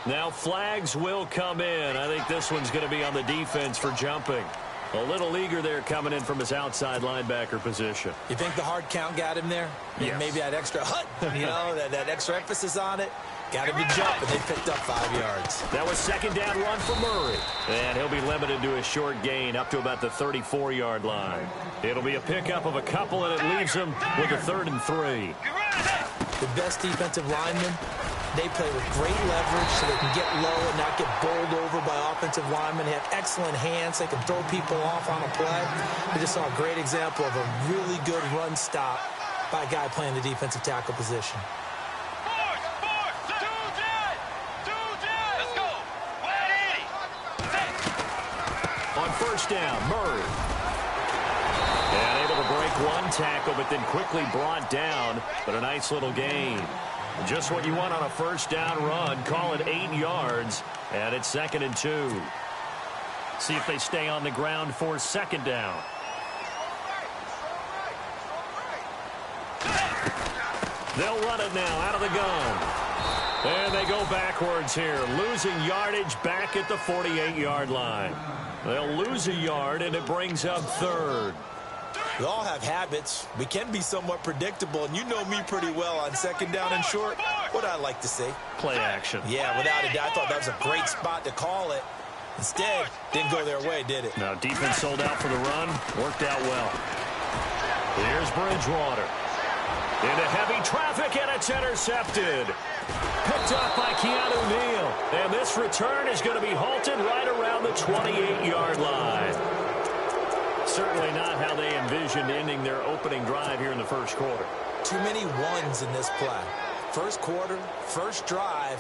Now flags will come in. I think this one's going to be on the defense for jumping. A little eager there coming in from his outside linebacker position. You think the hard count got him there? Yes. Maybe that extra that extra emphasis on it. Got him to jump, and they picked up 5 yards. That was second down run for Murray. And he'll be limited to a short gain up to about the 34-yard line. It'll be a pickup of a couple, and it leaves him with a 3rd and 3. The best defensive linemen, they play with great leverage so they can get low and not get bowled over by offensive linemen. They have excellent hands. They can throw people off on a play. We just saw a great example of a really good run stop by a guy playing the defensive tackle position. On first down, Murray. And able to break one tackle, but then quickly brought down. But a nice little gain. Just what you want on a first down run. Call it 8 yards. And it's 2nd and 2. See if they stay on the ground for second down. They'll run it now out of the gun. And they go backwards here, losing yardage back at the 48-yard line. They'll lose a yard, and it brings up 3rd. We all have habits. We can be somewhat predictable, and you know me pretty well on second down and short. What I like to see? Play action. Yeah, without a doubt. I thought that was a great spot to call it. Instead, didn't go their way, did it? Now, defense sold out for the run. Worked out well. Here's Bridgewater. Into heavy traffic, and it's intercepted. Picked up by Keanu Neal. And this return is going to be halted right around the 28-yard line. Certainly not how they envisioned ending their opening drive here in the first quarter. Too many ones in this play. First quarter, first drive,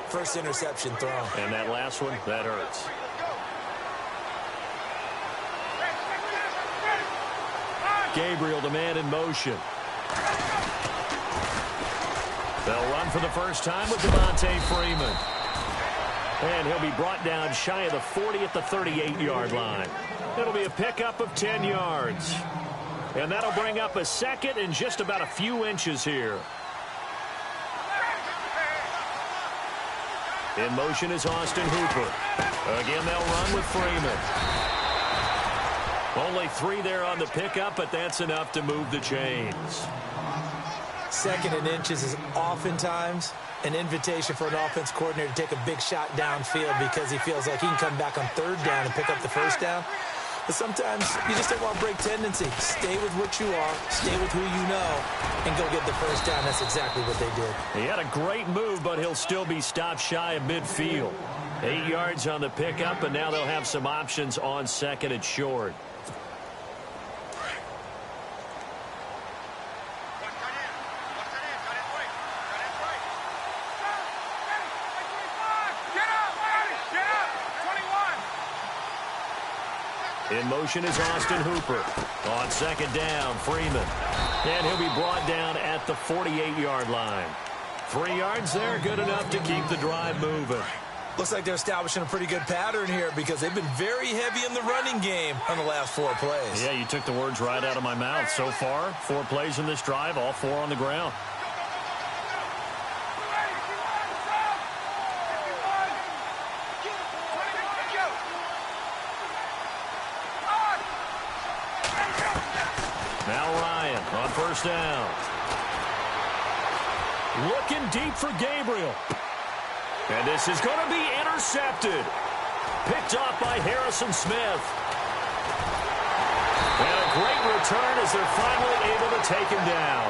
first interception thrown. And that last one, that hurts. Gabriel, the man in motion. They'll run for the first time with Devontae Freeman. And he'll be brought down shy of the 40 at the 38-yard line. It'll be a pickup of 10 yards. And that'll bring up a 2nd and just about a few inches here. In motion is Austin Hooper. Again, they'll run with Freeman. Only 3 there on the pickup, but that's enough to move the chains. 2nd and inches is oftentimes an invitation for an offense coordinator to take a big shot downfield because he feels like he can come back on 3rd down and pick up the first down. But sometimes you just don't want to break tendency. Stay with what you are, stay with who you know, and go get the first down. That's exactly what they did. He had a great move, but he'll still be stopped shy of midfield. 8 yards on the pickup, and now they'll have some options on 2nd and short. In motion is Austin Hooper. On 2nd down, Freeman. And he'll be brought down at the 48-yard line. 3 yards there, good enough to keep the drive moving. Looks like they're establishing a pretty good pattern here because they've been very heavy in the running game on the last 4 plays. Yeah, you took the words right out of my mouth. So far, 4 plays in this drive, all 4 on the ground. Now Ryan on first down. Looking deep for Gabriel. And this is going to be intercepted. Picked off by Harrison Smith. And a great return as they're finally able to take him down.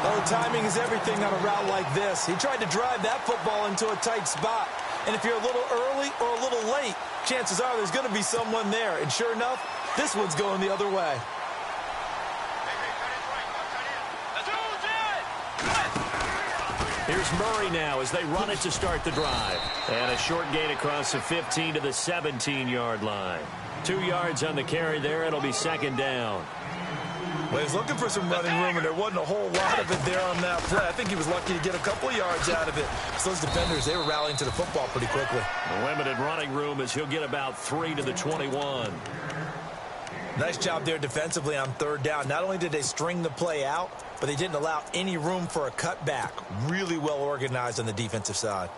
Oh, timing is everything on a route like this. He tried to drive that football into a tight spot. And if you're a little early or a little late, chances are there's going to be someone there. And sure enough, this one's going the other way. Here's Murray now as they run it to start the drive. And a short gain across the 15 to the 17-yard line. 2 yards on the carry there. It'll be 2nd down. Well, he's looking for some running room, and there wasn't a whole lot of it there on that play. I think he was lucky to get a couple of yards out of it. So those defenders, they were rallying to the football pretty quickly. The limited running room as he'll get about 3 to the 21. Nice job there defensively on 3rd down. Not only did they string the play out, but they didn't allow any room for a cutback. Really well organized on the defensive side.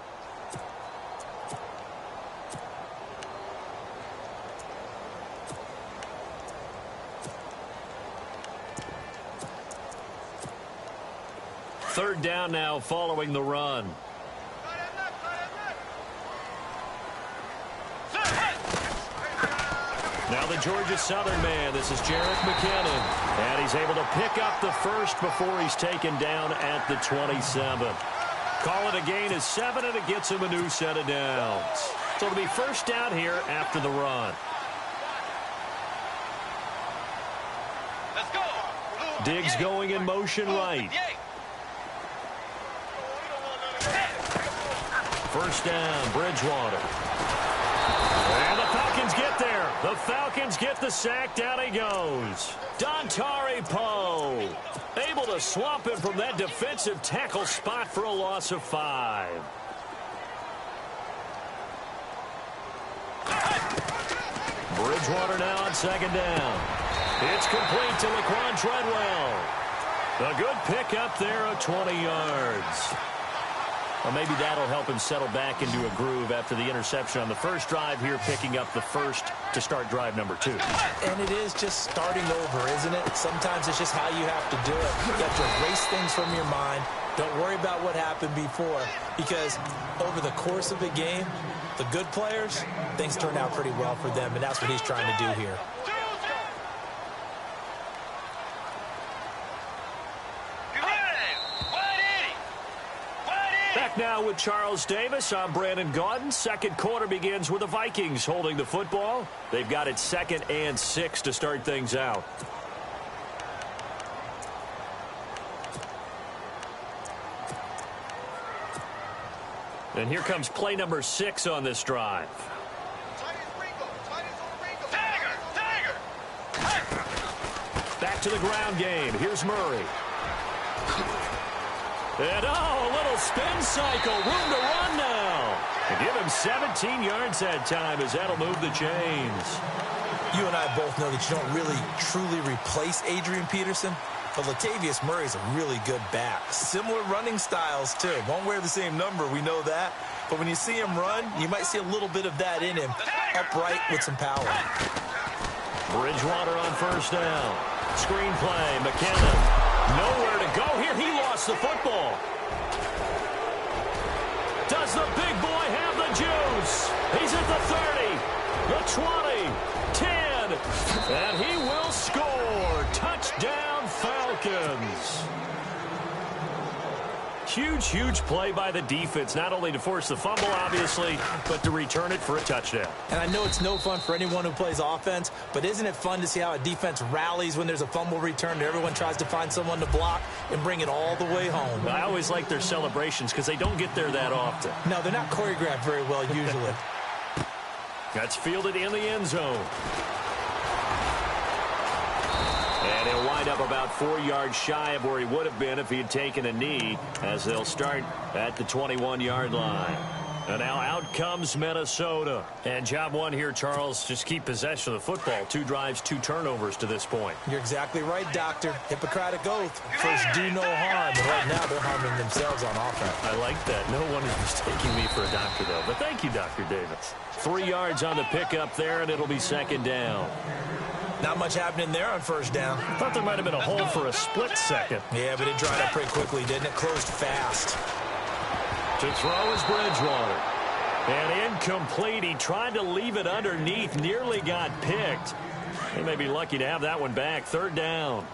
third down now following the run. Now the Georgia Southern man. This is Jerick McKinnon. And he's able to pick up the first before he's taken down at the 27. Call it a gain of 7, and it gets him a new set of downs. So it'll be first down here after the run. Let's go. Diggs going in motion right. First down, Bridgewater. And the Falcons get there. The Falcons get the sack. Down he goes. Dontari Poe able to swamp him from that defensive tackle spot for a loss of 5. Bridgewater now on second down. It's complete to Laquan Treadwell. A good pick up there of 20 yards. Well, maybe that'll help him settle back into a groove after the interception on the first drive here, picking up the first to start drive number 2. And it is just starting over, isn't it? Sometimes it's just how you have to do it. You have to erase things from your mind. Don't worry about what happened before, because over the course of a game, the good players, things turn out pretty well for them, and that's what he's trying to do here. Back now with Charles Davis. I'm Brandon Gaudin. Second quarter begins with the Vikings holding the football. They've got it 2nd and 6 to start things out. And here comes play number 6 on this drive. Back to the ground game. Here's Murray. And, a little spin cycle. Room to run now. And give him 17 yards that time as that'll move the chains. You and I both know that you don't really, truly replace Adrian Peterson, but Latavius Murray's a really good back. Similar running styles, too. Won't wear the same number, we know that. But when you see him run, you might see a little bit of that in him. Upright with some power. Bridgewater on first down. Screenplay, McKinnon. Nowhere to go here. He lost the football. Does the big boy have the juice? He's at the 30, the 20, 10, and he will score. Touchdown, Falcons. Huge, huge play by the defense, not only to force the fumble, obviously, but to return it for a touchdown. And I know it's no fun for anyone who plays offense, but isn't it fun to see how a defense rallies when there's a fumble return and everyone tries to find someone to block and bring it all the way home? I always like their celebrations because they don't get there that often. No, they're not choreographed very well usually. That's fielded in the end zone. And he'll wind up about 4 yards shy of where he would have been if he had taken a knee, as they'll start at the 21-yard line. And now out comes Minnesota. And job one here, Charles, just keep possession of the football. 2 drives, 2 turnovers to this point. You're exactly right, Doctor. Hippocratic oath. First, do no harm. And right now, they're harming themselves on offense. I like that. No one is mistaking me for a doctor, though. But thank you, Dr. Davis. 3 yards on the pickup there, and it'll be second down. Not much happening there on first down. Thought there might have been a hole for a split second. Yeah, but it dried up pretty quickly, didn't it? Closed fast. To throw is Bridgewater. And incomplete. He tried to leave it underneath. Nearly got picked. He may be lucky to have that one back. Third down.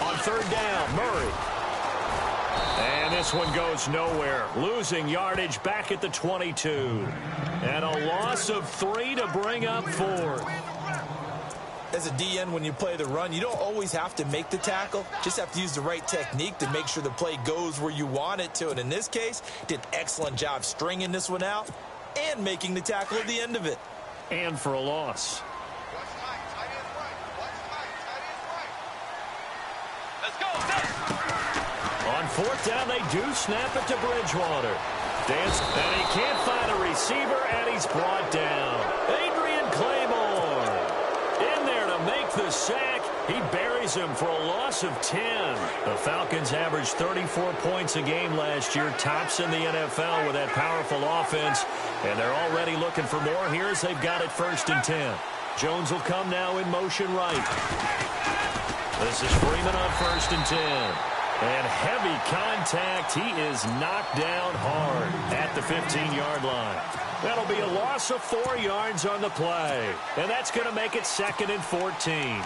On third down, Murray. And this one goes nowhere. Losing yardage back at the 22. And a loss of 3 to bring up 4. As a DN, when you play the run, you don't always have to make the tackle. Just have to use the right technique to make sure the play goes where you want it to. And in this case, did an excellent job stringing this one out and making the tackle at the end of it. And for a loss. Let's go. On fourth down, they do snap it to Bridgewater. Dance, and he can't find a receiver, and he's brought down. Adrian Claymore in there to make the sack. He buries him for a loss of 10. The Falcons averaged 34 points a game last year, tops in the NFL with that powerful offense, and they're already looking for more here as they've got it 1st and 10. Jones will come now in motion right. This is Freeman on 1st and 10. And heavy contact. He is knocked down hard at the 15-yard line. That'll be a loss of 4 yards on the play. And that's going to make it 2nd and 14.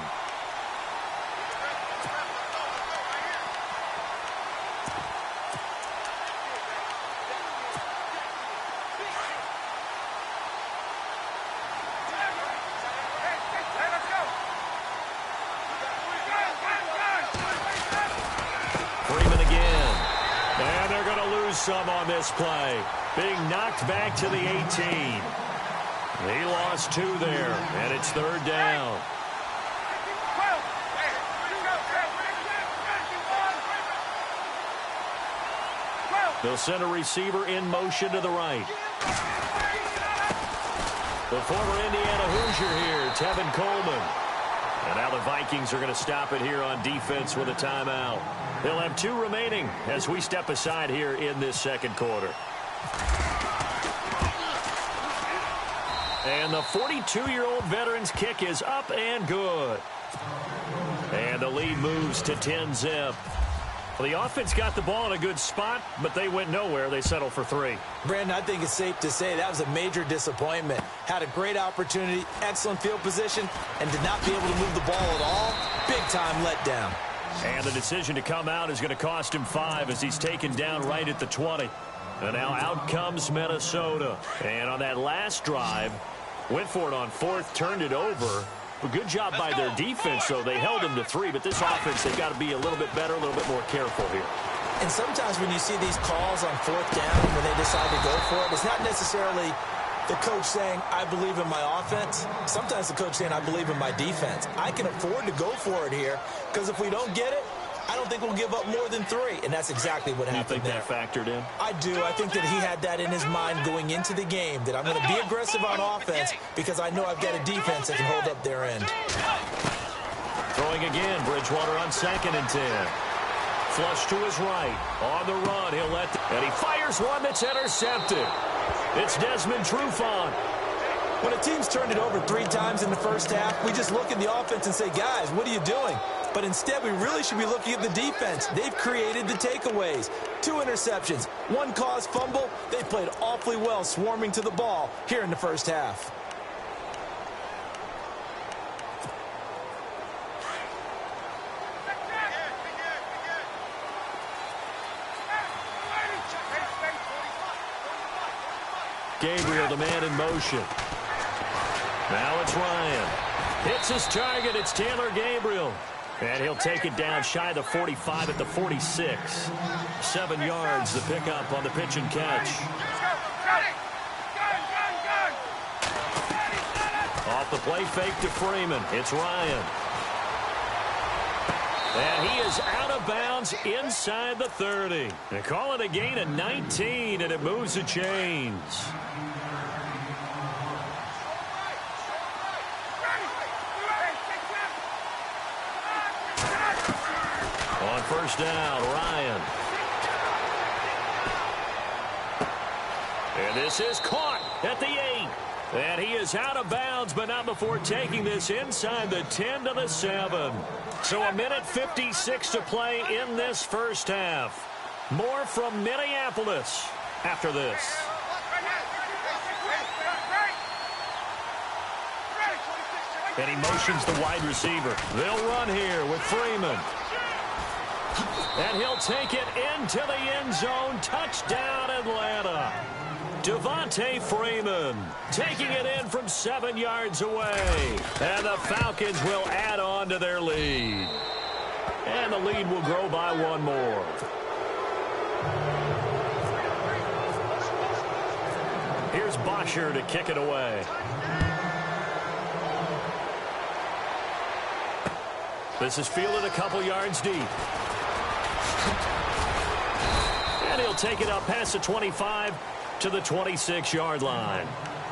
Some on this play, being knocked back to the 18. He lost 2 there, and it's 3rd down. They'll send a receiver in motion to the right. The former Indiana Hoosier here, Tevin Coleman. And now the Vikings are going to stop it here on defense with a timeout. They'll have 2 remaining as we step aside here in this 2nd quarter. And the 42-year-old veteran's kick is up and good. And the lead moves to 10-zip. Well, the offense got the ball in a good spot, but they went nowhere. They settled for 3. Brandon, I think it's safe to say that was a major disappointment. Had a great opportunity, excellent field position, and did not be able to move the ball at all. Big-time letdown. And the decision to come out is going to cost him 5 as he's taken down right at the 20. And now out comes Minnesota. And on that last drive, went for it on 4th, turned it over. A good job by their defense, though. They held them to 3, but this offense, they've got to be a little bit better, a little bit more careful here. And sometimes when you see these calls on 4th down, when they decide to go for it, it's not necessarily the coach saying, I believe in my offense. Sometimes the coach saying, I believe in my defense. I can afford to go for it here, because if we don't get it, I don't think we'll give up more than 3, and that's exactly what happened there. You think that factored in? I do. I think that he had that in his mind going into the game, that I'm going to be aggressive on offense because I know I've got a defense that can hold up their end. Throwing again, Bridgewater on 2nd and 10. Flush to his right. On the run, he'll let and he fires one that's intercepted. It's Desmond Trufant. When a team's turned it over 3 times in the first half, we just look at the offense and say, guys, what are you doing? But instead, we really should be looking at the defense. They've created the takeaways. 2 interceptions, 1 caused fumble. They played awfully well swarming to the ball here in the first half. Gabriel, the man in motion. Now it's Ryan. Hits his target. It's Taylor Gabriel. And he'll take it down shy of the 45 at the 46. 7 yards the pickup on the pitch and catch. Off the play fake to Freeman. It's Ryan. And he is out of bounds inside the 30. They call it a gain of 19, and it moves the chains. On 1st down, Ryan. And this is caught at the 8. And he is out of bounds, but not before taking this inside the 10 to the 7. So a minute 56 to play in this first half. More from Minneapolis after this. And he motions the wide receiver. They'll run here with Freeman. And he'll take it into the end zone. Touchdown, Atlanta. Devontae Freeman taking it in from 7 yards away. And the Falcons will add on to their lead. And the lead will grow by 1 more. Here's Bosher to kick it away. This is fielded a couple yards deep. And he'll take it up past the 25 to the 26-yard line.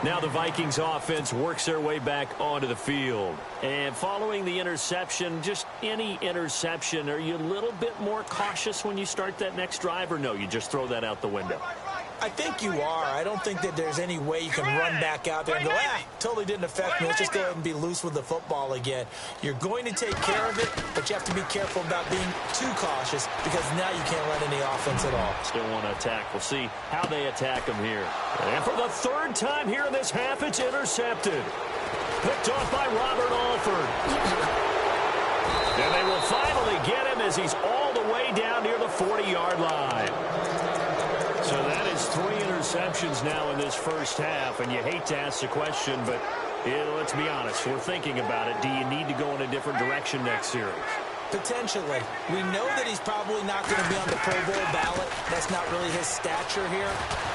Now the Vikings offense works their way back onto the field. And following the interception, just any interception, are you a little bit more cautious when you start that next drive, or no, you just throw that out the window? I think you are. I don't think that there's any way you can run back out there and go, totally didn't affect me. Let's just go ahead and be loose with the football again. You're going to take care of it, but you have to be careful about being too cautious because now you can't run any offense at all. Still want to attack. We'll see how they attack him here. And for the third time here in this half, it's intercepted. Picked off by Robert Alford. And they will finally get him as he's all the way down near the 40-yard line. So that is 3 interceptions now in this first half, and you hate to ask the question, but let's be honest, we're thinking about it. Do you need to go in a different direction next series? Potentially. We know that he's probably not going to be on the Pro Bowl ballot. That's not really his stature here,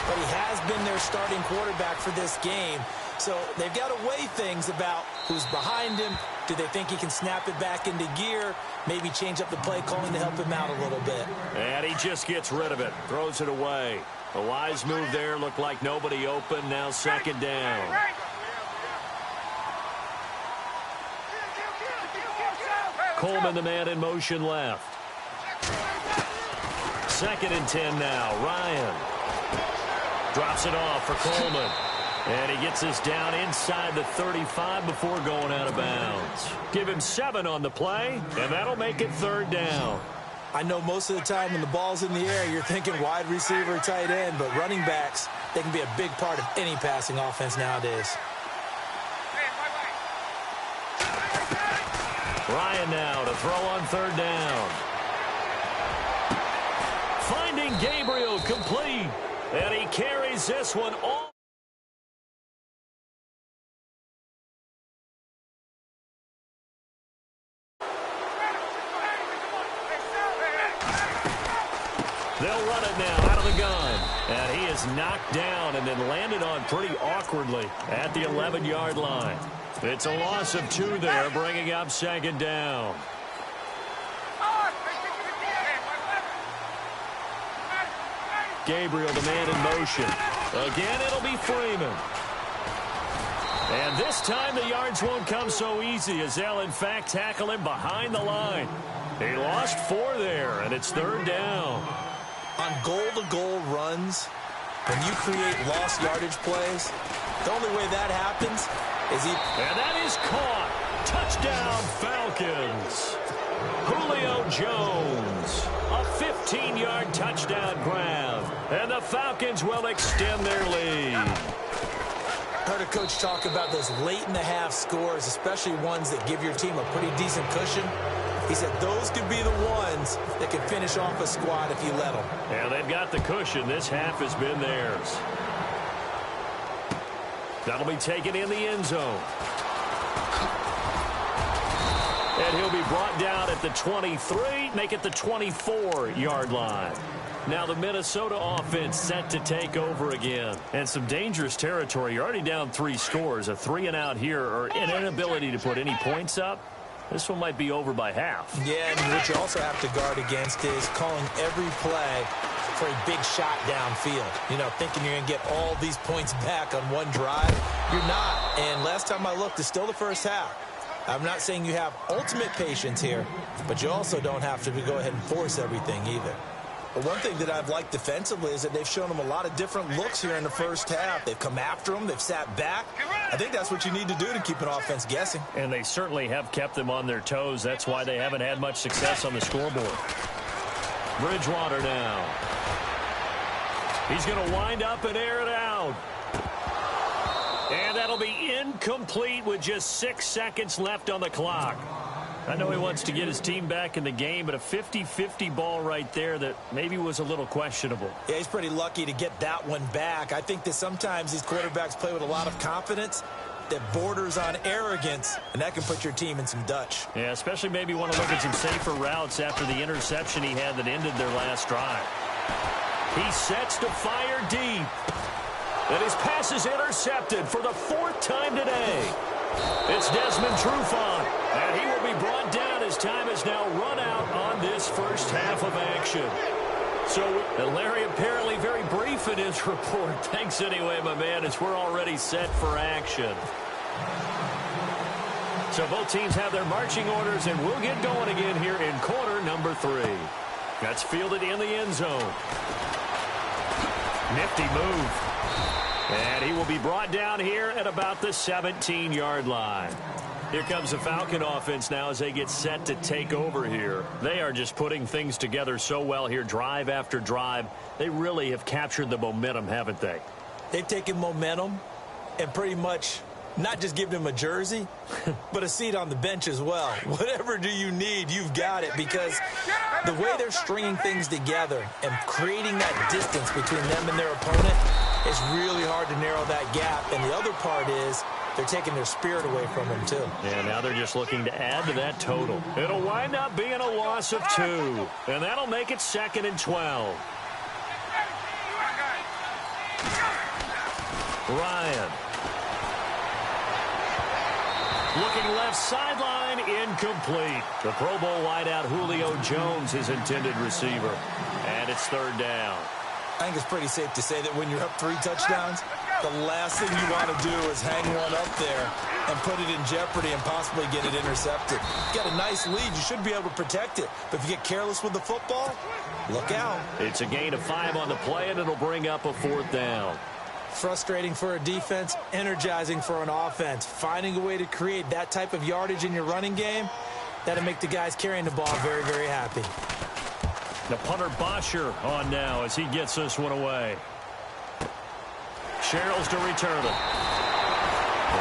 but he has been their starting quarterback for this game. So they've got to weigh things about who's behind him. Do they think he can snap it back into gear? Maybe change up the play calling to help him out a little bit. And he just gets rid of it. Throws it away. A wise move there. Looked like nobody open. Now second down. Coleman, the man in motion left. 2nd and 10 now. Ryan drops it off for Coleman. And he gets us down inside the 35 before going out of bounds. Give him 7 on the play, and that'll make it 3rd down. I know most of the time when the ball's in the air, you're thinking wide receiver, tight end, but running backs, they can be a big part of any passing offense nowadays. Ryan now to throw on 3rd down. Finding Gabriel complete, and he carries this one all. They'll run it now out of the gun. And he is knocked down and then landed on pretty awkwardly at the 11-yard line. It's a loss of 2 there, bringing up 2nd down. Gabriel, the man in motion. Again, it'll be Freeman. And this time the yards won't come so easy as they'll, in fact, tackle him behind the line. He lost 4 there, and it's 3rd down. On goal-to-goal runs, when you create lost yardage plays, the only way that happens is And that is caught. Touchdown, Falcons. Julio Jones. A 15-yard touchdown grab. And the Falcons will extend their lead. Heard a coach talk about those late-in-the-half scores, especially ones that give your team a pretty decent cushion. He said those could be the ones that can finish off a squad if you let them. Yeah, they've got the cushion. This half has been theirs. That'll be taken in the end zone. And he'll be brought down at the 23, make it the 24-yard line. Now the Minnesota offense set to take over again. And some dangerous territory. You're already down 3 scores. A 3-and-out here or an inability to put any points up. This one might be over by half. Yeah, and what you also have to guard against is calling every play for a big shot downfield. You know, thinking you're going to get all these points back on one drive. You're not. And last time I looked, it's still the first half. I'm not saying you have ultimate patience here, but you also don't have to go ahead and force everything either. But one thing that I've liked defensively is that they've shown them a lot of different looks here in the first half. They've come after them. They've sat back. I think that's what you need to do to keep an offense guessing. And they certainly have kept them on their toes. That's why they haven't had much success on the scoreboard. Bridgewater now. He's going to wind up and air it out. And that'll be incomplete with just 6 seconds left on the clock. I know he wants to get his team back in the game, but a 50-50 ball right there that maybe was a little questionable. Yeah, he's pretty lucky to get that one back. I think that sometimes these quarterbacks play with a lot of confidence that borders on arrogance, and that can put your team in some Dutch. Yeah, especially maybe want to look at some safer routes after the interception he had that ended their last drive. He sets to fire deep. And his pass is intercepted for the 4th time today. It's Desmond Trufant, and he will be brought down as time is now run out on this first half of action. So, Larry apparently very brief in his report. Thanks anyway, my man, as we're already set for action. So both teams have their marching orders, and we'll get going again here in quarter number 3. That's fielded in the end zone. Nifty move. And he will be brought down here at about the 17-yard line. Here comes the Falcon offense now as they get set to take over here. They are just putting things together so well here, drive after drive. They really have captured the momentum, haven't they? They've taken momentum and pretty much not just given him a jersey, but a seat on the bench as well. Whatever do you need, you've got it, because the way they're stringing things together and creating that distance between them and their opponent, it's really hard to narrow that gap. And the other part is they're taking their spirit away from them, too. Yeah, now they're just looking to add to that total. It'll wind up being a loss of 2, and that'll make it 2nd and 12. Ryan. Looking left sideline, incomplete. The Pro Bowl wideout Julio Jones, his intended receiver. And it's 3rd down. I think it's pretty safe to say that when you're up 3 touchdowns, the last thing you want to do is hang one up there and put it in jeopardy and possibly get it intercepted. You got a nice lead. You should be able to protect it. But if you get careless with the football, look out. It's a gain of 5 on the play, and it'll bring up a 4th down. Frustrating for a defense, energizing for an offense. Finding a way to create that type of yardage in your running game, that'll make the guys carrying the ball very, very happy. The punter Bosher on now as he gets this one away. Sherrills to return it.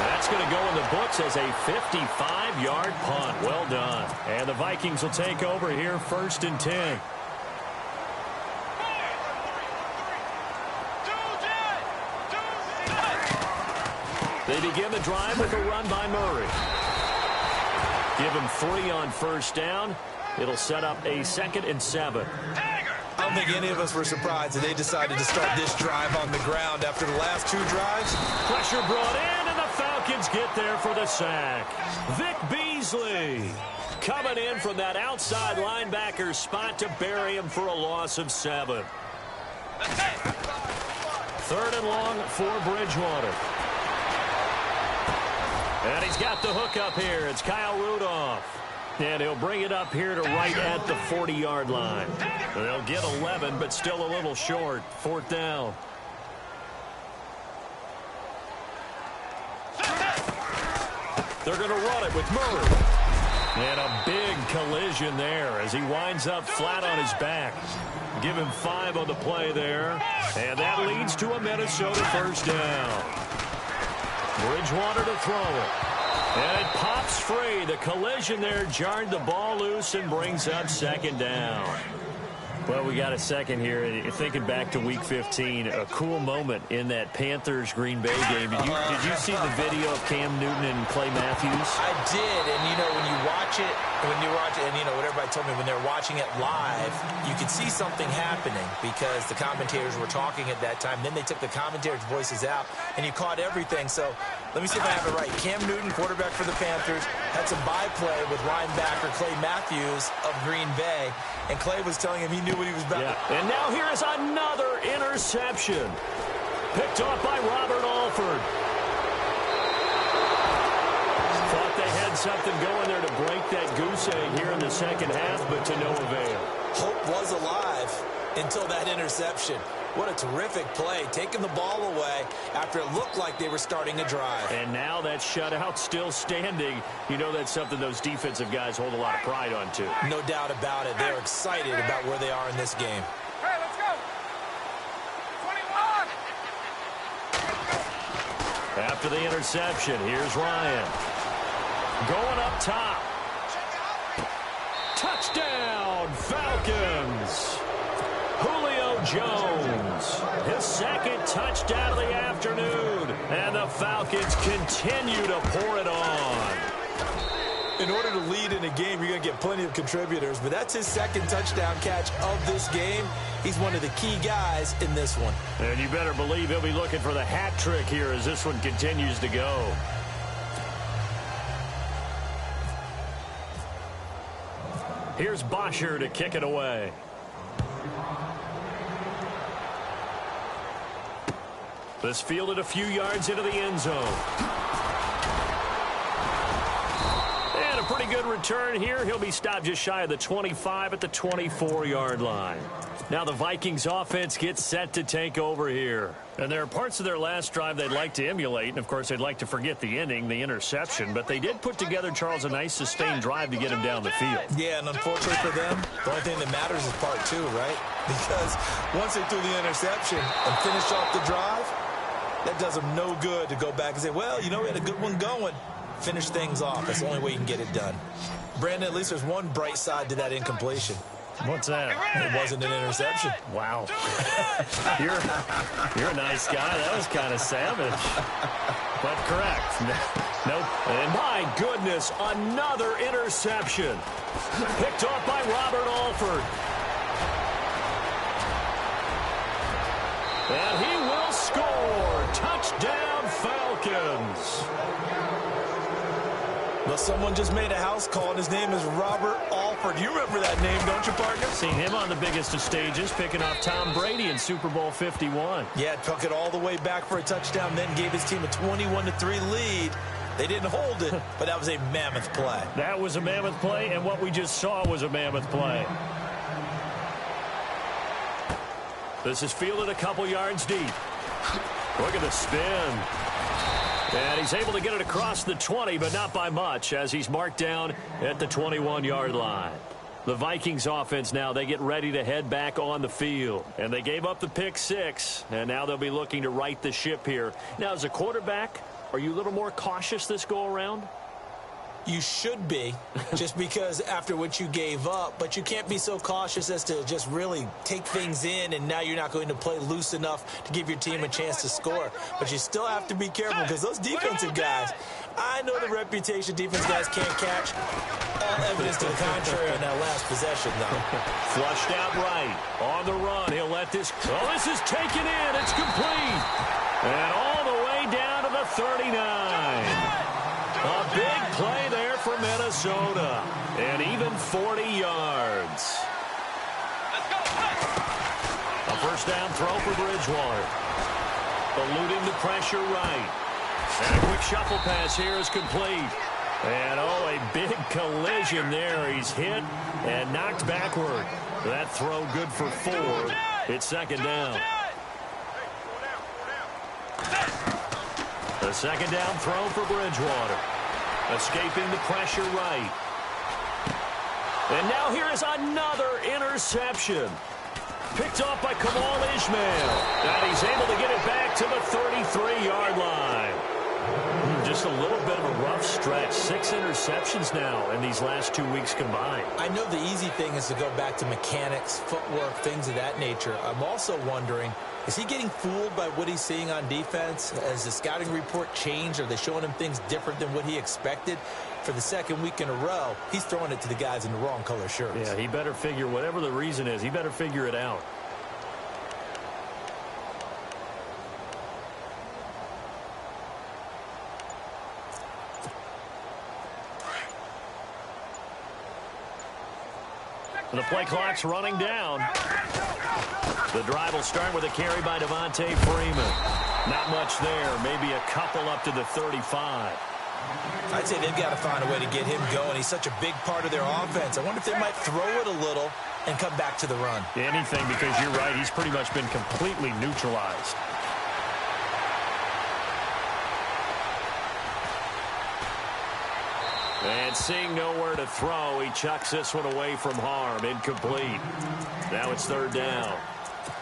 That's going to go in the books as a 55-yard punt. Well done. And the Vikings will take over here 1st and 10. They begin the drive with a run by Murray. Give him 3 on 1st down. It'll set up a 2nd and 7. I don't think any of us were surprised that they decided to start this drive on the ground after the last 2 drives. Pressure brought in, and the Falcons get there for the sack. Vic Beasley coming in from that outside linebacker spot to bury him for a loss of 7. 3rd and long for Bridgewater. And he's got the hook up here. It's Kyle Rudolph. And he'll bring it up here to right at the 40-yard line. They'll get 11, but still a little short. 4th down. They're going to run it with Murray. And a big collision there as he winds up flat on his back. Give him 5 on the play there. And that leads to a Minnesota 1st down. Bridgewater to throw it. And it pops free. The collision there jarred the ball loose and brings up 2nd down. Well, we got a second here. Thinking back to Week 15, a cool moment in that Panthers-Green Bay game. Did you see the video of Cam Newton and Clay Matthews? I did, and you know, when you watch it, and you know what everybody told me when they're watching it live, you could see something happening because the commentators were talking at that time. Then they took the commentators' voices out, and you caught everything. So let me see if I have it right. Cam Newton, quarterback for the Panthers, had some byplay with linebacker Clay Matthews of Green Bay, and Clay was telling him he knew what he was about. Yeah. And now here is another interception. Picked off by Robert Alford. Thought they had something going there to break that goose egg here in the 2nd half, but to no avail. Hope was alive until that interception. What a terrific play, taking the ball away after it looked like they were starting a drive. And now that shutout still standing. You know that's something those defensive guys hold a lot of pride on, too. No doubt about it. They're excited about where they are in this game. Hey, let's go. 21. After the interception, here's Ryan. Going up top. Touchdown, Falcons. Julio Jones, his 2nd touchdown of the afternoon. And the Falcons continue to pour it on. In order to lead in a game, you're going to get plenty of contributors, but that's his 2nd touchdown catch of this game. He's one of the key guys in this one. And you better believe he'll be looking for the hat trick here as this one continues to go. Here's Bosher to kick it away. This fielded a few yards into the end zone. And a pretty good return here. He'll be stopped just shy of the 25 at the 24-yard line. Now the Vikings offense gets set to take over here. And there are parts of their last drive they'd like to emulate. And, of course, they'd like to forget the ending, the interception. But they did put together, Charles, a nice sustained drive to get him down the field. Yeah, and unfortunately for them, the only thing that matters is part two, right? Because once they threw the interception and finished off the drive, that does them no good to go back and say, well, you know, we had a good one going. Finish things off. That's the only way you can get it done. Brandon, at least there's one bright side to that incompletion. What's that? It wasn't an interception. Wow. You're a nice guy. That was kind of savage. But correct. Nope. And my goodness, another interception. Picked off by Robert Alford. And he will score. Touchdown, Falcons. Well, someone just made a house call, and his name is Robert Alford. You remember that name, don't you, partner? Seen him on the biggest of stages, picking off Tom Brady in Super Bowl 51. Yeah, took it all the way back for a touchdown, then gave his team a 21-3 lead. They didn't hold it, but that was a mammoth play. That was a mammoth play, and what we just saw was a mammoth play. This is fielded a couple yards deep. Look at the spin. And he's able to get it across the 20, but not by much, as he's marked down at the 21-yard line. The Vikings offense now, they get ready to head back on the field. And they gave up the pick six, and now they'll be looking to right the ship here. Now, as a quarterback, are you a little more cautious this go-around? You should be, just because after what you gave up, but you can't be so cautious as to just really take things in, and now you're not going to play loose enough to give your team a chance to score. But you still have to be careful, because those defensive guys, I know the reputation defense guys can't catch. All evidence to the contrary on that last possession, though. Flushed out right, on the run, he'll let this, oh, this is taken in, it's complete. And all the way down to the 39. A big play there for Minnesota, and even 40 yards. A first down throw for Bridgewater. Eluding the pressure right. And a quick shuffle pass here is complete. And, oh, a big collision there. He's hit and knocked backward. That throw good for 4. It's second down. The second down throw for Bridgewater. Escaping the pressure right. And now here is another interception. Picked off by Kamal Ishmael. And he's able to get it back to the 33-yard line. Just a little bit of a rough stretch. 6 interceptions now in these last 2 weeks combined. I know the easy thing is to go back to mechanics, footwork, things of that nature. I'm also wondering, is he getting fooled by what he's seeing on defense? Has the scouting report changed? Are they showing him things different than what he expected? For the second week in a row, he's throwing it to the guys in the wrong color shirts. Yeah, he better figure, whatever the reason is, he better figure it out. And the play clock's running down. The drive will start with a carry by Devontae Freeman. Not much there. Maybe a couple up to the 35. I'd say they've got to find a way to get him going. He's such a big part of their offense. I wonder if they might throw it a little and come back to the run. Anything, because you're right. He's pretty much been completely neutralized. And seeing nowhere to throw, he chucks this one away from harm. Incomplete. Now it's third down.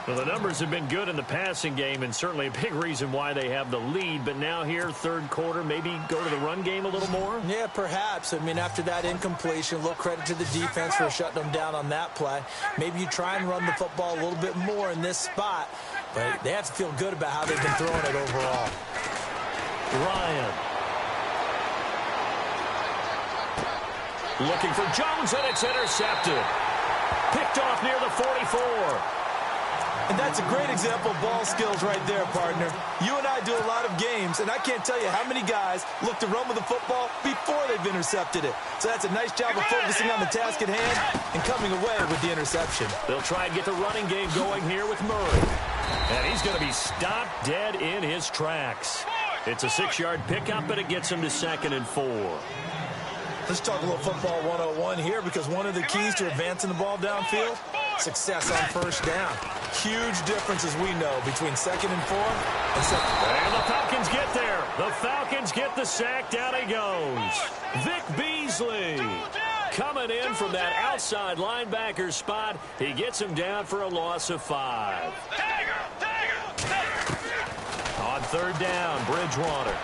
Well, the numbers have been good in the passing game, and certainly a big reason why they have the lead. But now here, third quarter, maybe go to the run game a little more? Yeah, perhaps. I mean, after that incompletion, a little credit to the defense for shutting them down on that play. Maybe you try and run the football a little bit more in this spot. But they have to feel good about how they've been throwing it overall. Ryan. Looking for Jones, and it's intercepted. Picked off near the 44. And that's a great example of ball skills right there, partner. You and I do a lot of games, and I can't tell you how many guys look to run with the football before they've intercepted it. So that's a nice job of focusing on the task at hand and coming away with the interception. They'll try and get the running game going here with Murray. And he's going to be stopped dead in his tracks. It's a 6-yard pickup, but it gets him to 2nd and 4. Let's talk a little football 101 here, because one of the keys to advancing the ball downfield, success on first down. Huge difference, as we know, between 2nd and 4 and second. And the Falcons get there. The Falcons get the sack. Down he goes. Vic Beasley coming in from that outside linebacker spot. He gets him down for a loss of 5. On 3rd down, Bridgewater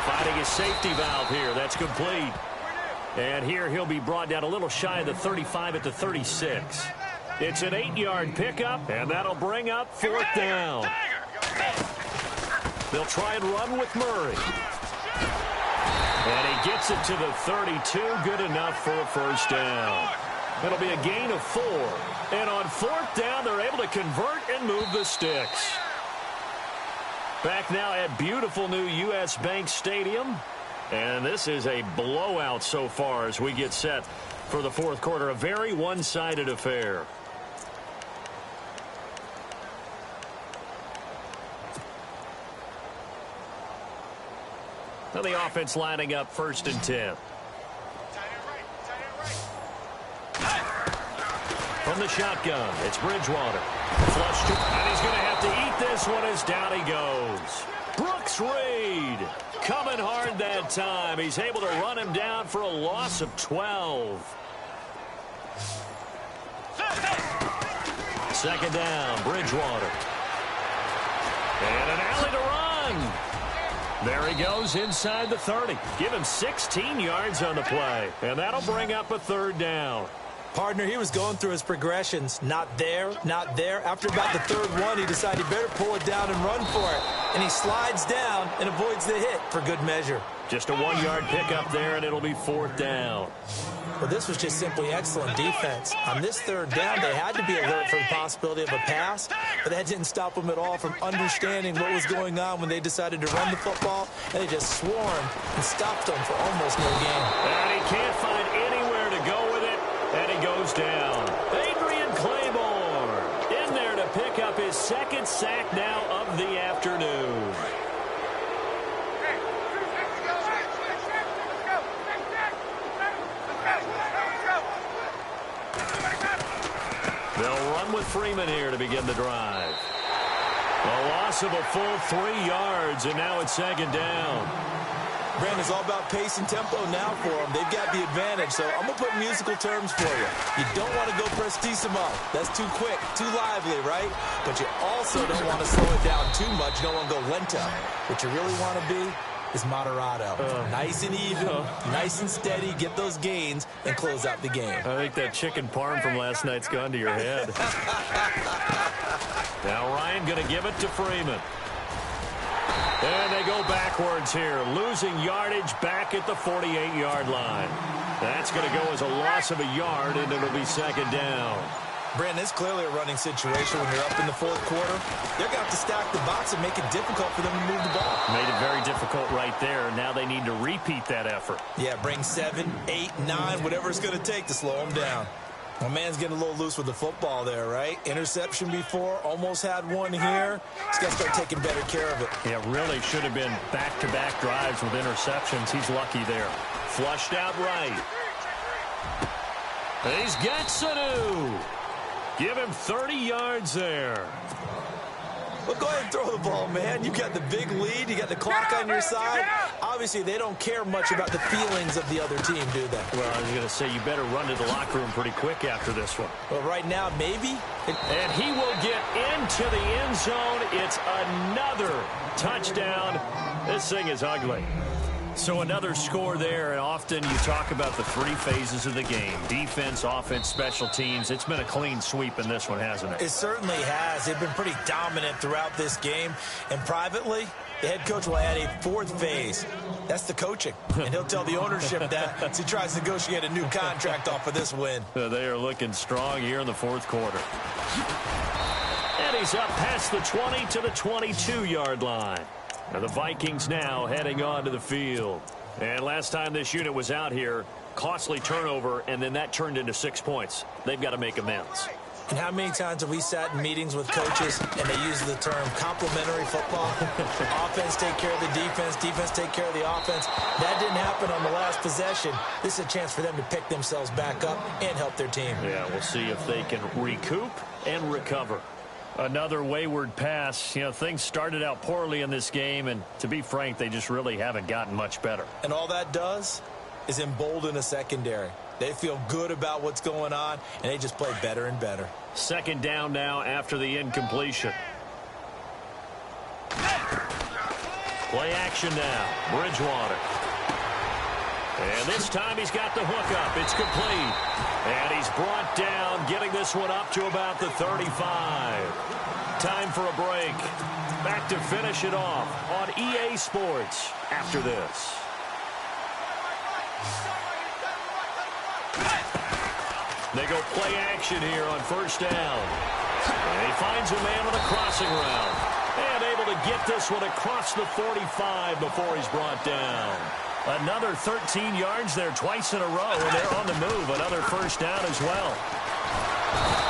finding his safety valve here. That's complete. And here he'll be brought down a little shy of the 35 at the 36. It's an 8-yard pickup, and that'll bring up 4th down. They'll try and run with Murray. And he gets it to the 32. Good enough for a first down. It'll be a gain of 4. And on 4th down, they're able to convert and move the sticks. Back now at beautiful new U.S. Bank Stadium. And this is a blowout so far as we get set for the 4th quarter. A very one-sided affair. Now the offense lining up 1st and 10. From the shotgun, it's Bridgewater. Flush to, and he's going to have to eat this one as down he goes. Brooks Reed coming hard that time. He's able to run him down for a loss of 12. 2nd down, Bridgewater. And an alley to run. There he goes inside the 30. Give him 16 yards on the play. And that'll bring up a 3rd down. Partner, he was going through his progressions. Not there, not there. After about the 3rd one, he decided he better pull it down and run for it. And he slides down and avoids the hit for good measure. Just a 1-yard pickup there, and it'll be 4th down. Well, this was just simply excellent defense. On this 3rd down, they had to be alert for the possibility of a pass, but that didn't stop them at all from understanding what was going on when they decided to run the football, and they just swarmed and stopped them for almost no gain. And he can't find anywhere to go with it, and he goes down. Adrian Claymore in there to pick up his 2nd sack now of the afternoon. They'll run with Freeman here to begin the drive. A loss of a full 3 yards, and now it's 2nd down. Brandon, it's all about pace and tempo now for them. They've got the advantage, so I'm going to put musical terms for you. You don't want to go prestissimo. That's too quick, too lively, right? But you also don't want to slow it down too much. You don't want to go lento. What you really want to be is moderato. Nice and even, nice and steady, get those gains, and close out the game. I think that chicken parm from last night's gone to your head. Now Ryan going to give it to Freeman. And they go backwards here, losing yardage back at the 48-yard line. That's going to go as a loss of a yard, and it'll be 2nd down. Brandon, it's clearly a running situation when you're up in the 4th quarter. They're going to have to stack the box and make it difficult for them to move the ball. Made it very difficult right there. Now they need to repeat that effort. Yeah, bring 7, 8, 9, whatever it's going to take to slow them down. My man's getting a little loose with the football there, right? Interception before, almost had one here. He's got to start taking better care of it. Yeah, really should have been back-to-back drives with interceptions. He's lucky there. Flushed out right. He's got Sanu. Give him 30 yards there. Well, go ahead and throw the ball, man. You got the big lead. You got the clock on your side. Obviously, they don't care much about the feelings of the other team, do they? Well, I was going to say, you better run to the locker room pretty quick after this one. Well, right now, maybe. And he will get into the end zone. It's another touchdown. This thing is ugly. So another score there, and often you talk about the 3 phases of the game. Defense, offense, special teams. It's been a clean sweep in this one, hasn't it? It certainly has. They've been pretty dominant throughout this game. And privately, the head coach will add a 4th phase. That's the coaching. And he'll tell the ownership that as he tries to negotiate a new contract off of this win. They are looking strong here in the 4th quarter. And he's up past the 20 to the 22-yard line. And the Vikings now heading on to the field. And last time this unit was out here, costly turnover, and then that turned into 6 points. They've got to make amends. And how many times have we sat in meetings with coaches and they use the term complementary football? Offense take care of the defense, defense take care of the offense. That didn't happen on the last possession. This is a chance for them to pick themselves back up and help their team. Yeah, we'll see if they can recoup and recover. Another wayward pass. You know, things started out poorly in this game, and to be frank, they just really haven't gotten much better. And all that does is embolden a secondary. They feel good about what's going on, and they just play better and better. Second down now after the incompletion. Play action now. Bridgewater. And this time he's got the hook up. It's complete. And he's brought down, getting this one up to about the 35. Time for a break. Back to finish it off on EA Sports after this. They go play action here on first down. And he finds a man on a crossing route. And able to get this one across the 45 before he's brought down. Another 13 yards there twice in a row, and they're on the move. Another first down as well.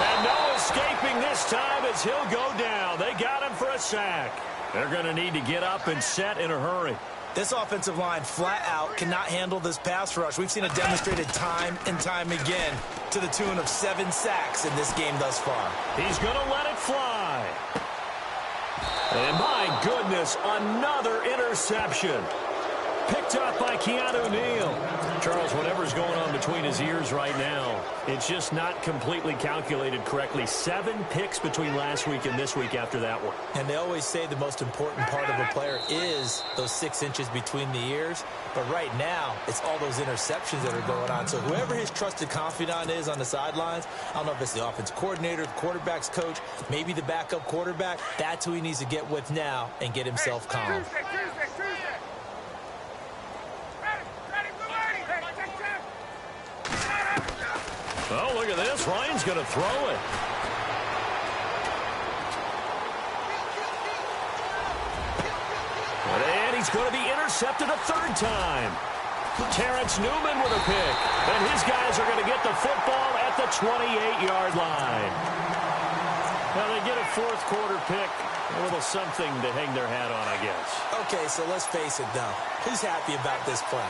And no escaping this time as he'll go down. They got him for a sack. They're going to need to get up and set in a hurry. This offensive line flat out cannot handle this pass rush. We've seen it demonstrated time and time again to the tune of 7 sacks in this game thus far. He's going to let it fly. And my goodness, another interception. Picked up by Keanu Neal. Charles, whatever's going on between his ears right now, it's just not completely calculated correctly. 7 picks between last week and this week after that one. And they always say the most important part of a player is those 6 inches between the ears. But right now, it's all those interceptions that are going on. So whoever his trusted confidant is on the sidelines, I don't know if it's the offense coordinator, the quarterback's coach, maybe the backup quarterback, that's who he needs to get with now and get himself calm. Oh, look at this. Ryan's going to throw it. And he's going to be intercepted a 3rd time. Terrence Newman with a pick. And his guys are going to get the football at the 28-yard line. Now they get a 4th quarter pick. A little something to hang their hat on, I guess. Okay, so let's face it, though. Who's happy about this play?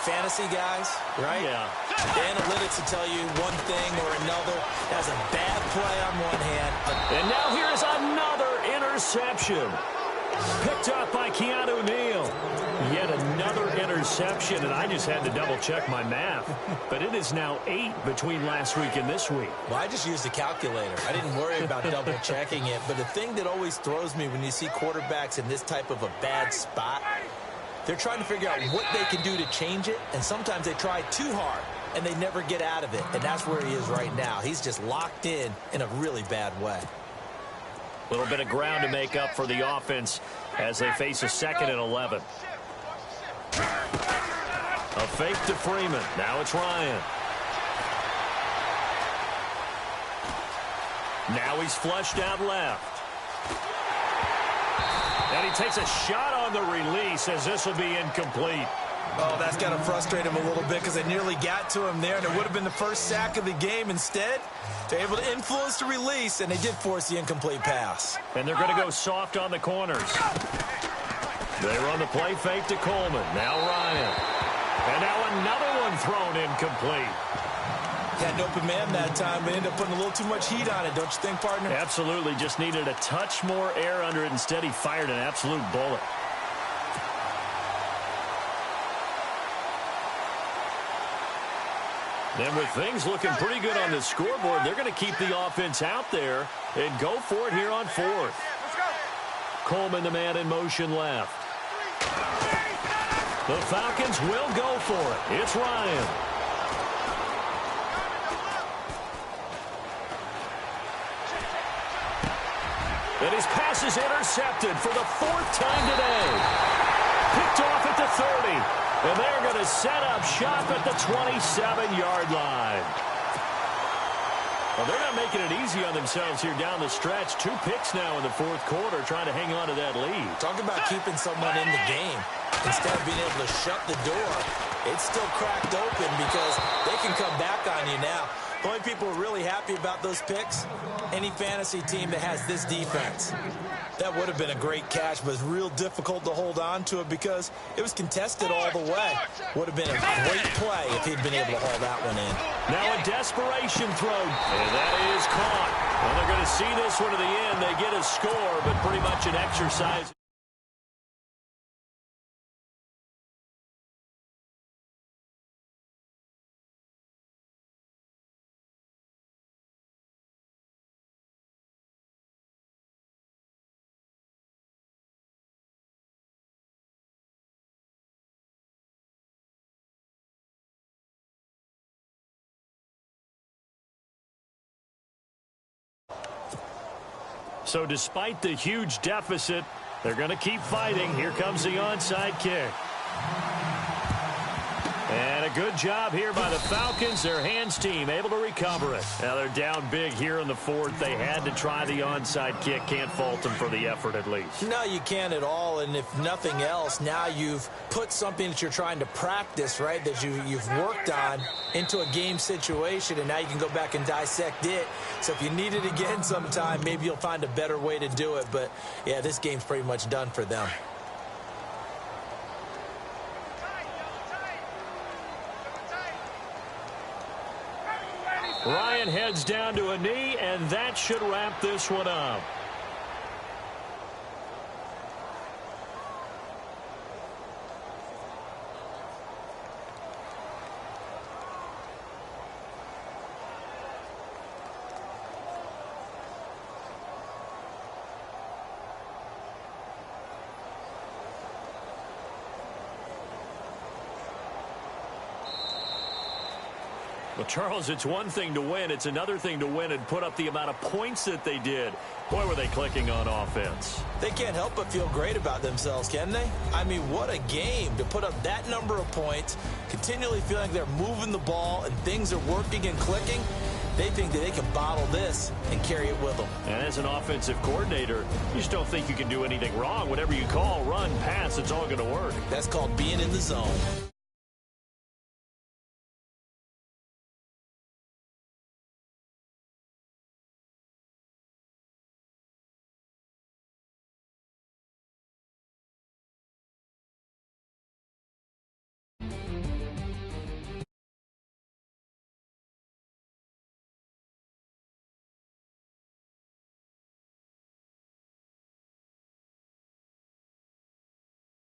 Fantasy guys, right? Yeah. The analytics will tell you one thing or another. That's a bad play on one hand. And now here is another interception. Picked up by Keanu Neal. Yet another interception, and I just had to double-check my math. But it is now 8 between last week and this week. Well, I just used a calculator. I didn't worry about double-checking it. But the thing that always throws me when you see quarterbacks in this type of a bad spot, they're trying to figure out what they can do to change it, and sometimes they try too hard, and they never get out of it, and that's where he is right now. He's just locked in a really bad way. A little bit of ground to make up for the offense as they face a 2nd and 11. A fake to Freeman. Now it's Ryan. Now he's flushed out left. And he takes a shot on the release as this will be incomplete. Oh, that's got to frustrate him a little bit because they nearly got to him there, and it would have been the first sack of the game. Instead, they're able to influence the release, and they did force the incomplete pass. And they're going to go soft on the corners. They run the play fake to Coleman. Now Ryan. And now another one thrown incomplete. Had an open man that time, but ended up putting a little too much heat on it, don't you think, partner? Absolutely. Just needed a touch more air under it. Instead, he fired an absolute bullet. And with things looking pretty good on the scoreboard, they're going to keep the offense out there and go for it here on 4th. Coleman, the man in motion left. The Falcons will go for it. It's Ryan. And his pass is intercepted for the 4th time today. Picked off at the 30. And they're going to set up shop at the 27-yard line. Well, they're not making it easy on themselves here down the stretch. 2 picks now in the 4th quarter trying to hang on to that lead. Talk about keeping someone in the game. Instead of being able to shut the door, it's still cracked open because they can come back on you now. Only people are really happy about those picks, any fantasy team that has this defense. That would have been a great catch, but it's real difficult to hold on to it because it was contested all the way. Would have been a great play if he'd been able to haul that one in. Now a desperation throw, and that is caught. Well, they're going to see this one to the end. They get a score, but pretty much an exercise. So despite the huge deficit, they're going to keep fighting. Here comes the onside kick. And a good job here by the Falcons. Their hands team able to recover it. Now they're down big here in the fourth. They had to try the onside kick. Can't fault them for the effort at least. No, you can't at all. And if nothing else, now you've put something that you're trying to practice, right, that you've worked on into a game situation, and now you can go back and dissect it. So if you need it again sometime, maybe you'll find a better way to do it. But, yeah, this game's pretty much done for them. Ryan heads down to a knee, and that should wrap this one up. Well, Charles, it's one thing to win. It's another thing to win and put up the amount of points that they did. Boy, were they clicking on offense. They can't help but feel great about themselves, can they? I mean, what a game to put up that number of points, continually feeling like they're moving the ball and things are working and clicking. They think that they can bottle this and carry it with them. And as an offensive coordinator, you just don't think you can do anything wrong. Whatever you call, run, pass, it's all going to work. That's called being in the zone.